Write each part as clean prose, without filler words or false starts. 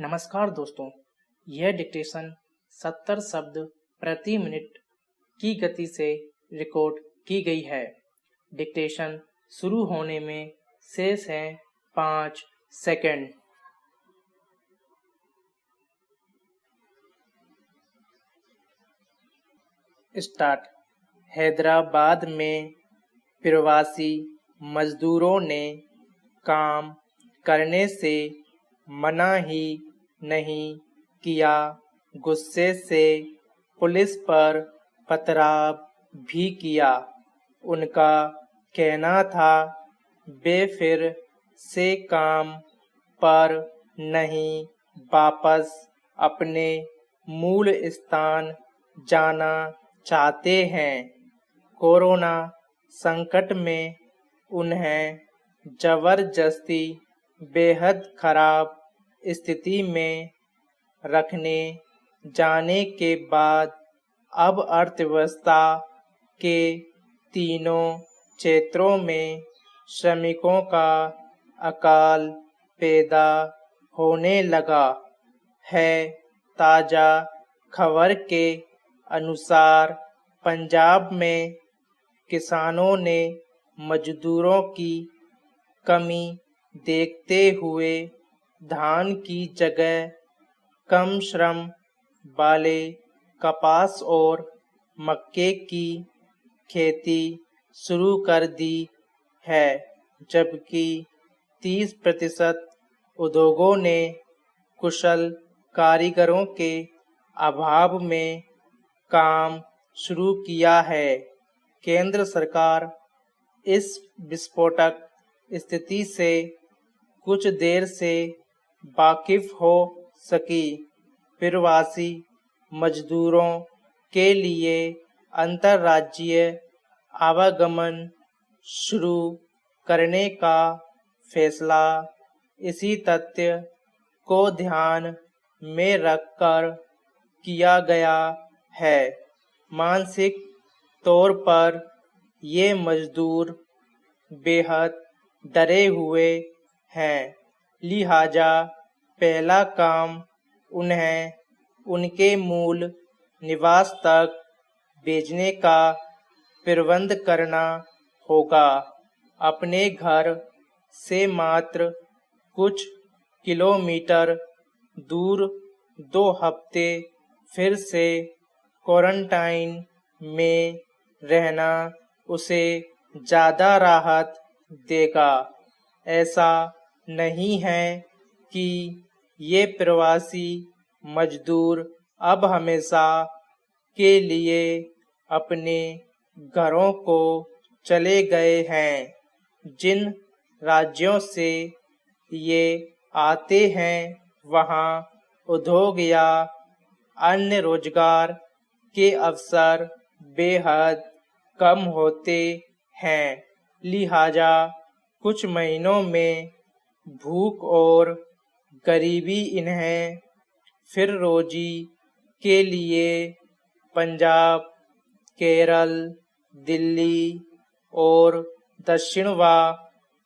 नमस्कार दोस्तों, यह डिक्टेशन 70 शब्द प्रति मिनट की गति से रिकॉर्ड की गई है। डिक्टेशन शुरू होने में शेष है 5 सेकंड। स्टार्ट। हैदराबाद में प्रवासी मजदूरों ने काम करने से मना ही नहीं किया। गुस्से से पुलिस पर पथराव भी किया। उनका कहना था वे फिर से काम पर नहीं वापस अपने मूल स्थान जाना चाहते हैं। कोरोना संकट में उन्हें जबरदस्ती बेहद खराब स्थिति में रखने जाने के बाद अब अर्थव्यवस्था के तीनों क्षेत्रों में श्रमिकों का अकाल पैदा होने लगा है। ताज़ा खबर के अनुसार पंजाब में किसानों ने मजदूरों की कमी देखते हुए धान की जगह कम श्रम वाले कपास और मक्के की खेती शुरू कर दी है, जबकि 30% उद्योगों ने कुशल कारीगरों के अभाव में काम शुरू किया है। केंद्र सरकार इस विस्फोटक स्थिति से कुछ देर से वाकिफ हो सकी। प्रवासी मजदूरों के लिए अंतर्राज्यीय आवागमन शुरू करने का फैसला इसी तथ्य को ध्यान में रखकर किया गया है। मानसिक तौर पर ये मजदूर बेहद डरे हुए हैं, लिहाजा पहला काम उन्हें उनके मूल निवास तक भेजने का प्रबंध करना होगा। अपने घर से मात्र कुछ किलोमीटर दूर 2 हफ्ते फिर से क्वारंटाइन में रहना उसे ज़्यादा राहत देगा। ऐसा नहीं है कि ये प्रवासी मजदूर अब हमेशा के लिए अपने घरों को चले गए हैं। जिन राज्यों से ये आते हैं वहाँ उद्योग या अन्य रोजगार के अवसर बेहद कम होते हैं, लिहाजा कुछ महीनों में भूख और गरीबी इन्हें फिर रोजी के लिए पंजाब, केरल, दिल्ली और दक्षिण व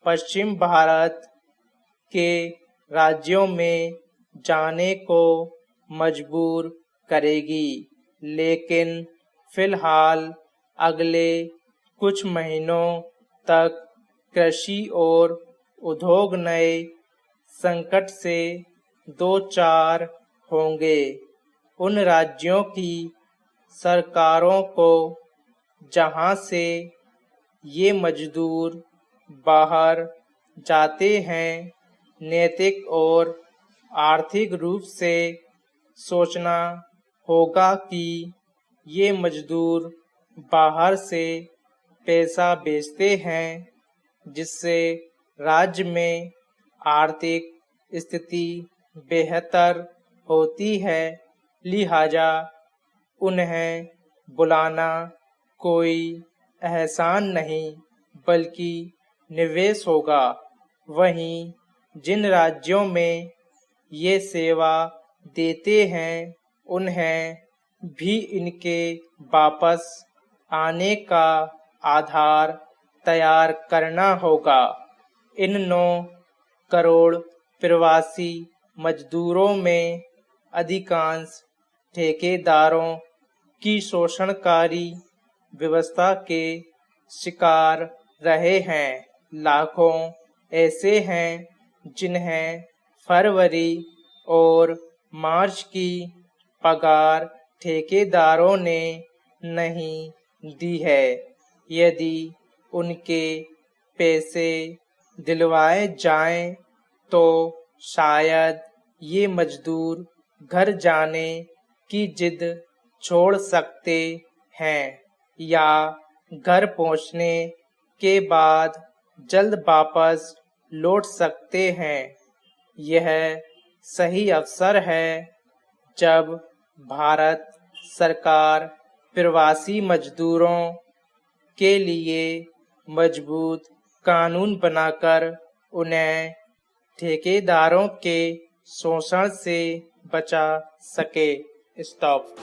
पश्चिम भारत के राज्यों में जाने को मजबूर करेगी। लेकिन फिलहाल अगले कुछ महीनों तक कृषि और उद्योग नए संकट से दो चार होंगे। उन राज्यों की सरकारों को जहां से ये मजदूर बाहर जाते हैं, नैतिक और आर्थिक रूप से सोचना होगा कि ये मजदूर बाहर से पैसा भेजते हैं, जिससे राज्य में आर्थिक स्थिति बेहतर होती है, लिहाजा उन्हें बुलाना कोई एहसान नहीं बल्कि निवेश होगा। वहीं जिन राज्यों में ये सेवा देते हैं उन्हें भी इनके वापस आने का आधार तैयार करना होगा। इन 9 करोड़ प्रवासी मजदूरों में अधिकांश ठेकेदारों की शोषणकारी व्यवस्था के शिकार रहे हैं। लाखों ऐसे हैं जिन्हें फरवरी और मार्च की पगार ठेकेदारों ने नहीं दी है। यदि उनके पैसे दिलवाए जाएं तो शायद ये मजदूर घर जाने की जिद छोड़ सकते हैं या घर पहुंचने के बाद जल्द वापस लौट सकते हैं। यह सही अवसर है जब भारत सरकार प्रवासी मजदूरों के लिए मजबूत कानून बनाकर उन्हें ठेकेदारों के शोषण से बचा सके। स्टॉप।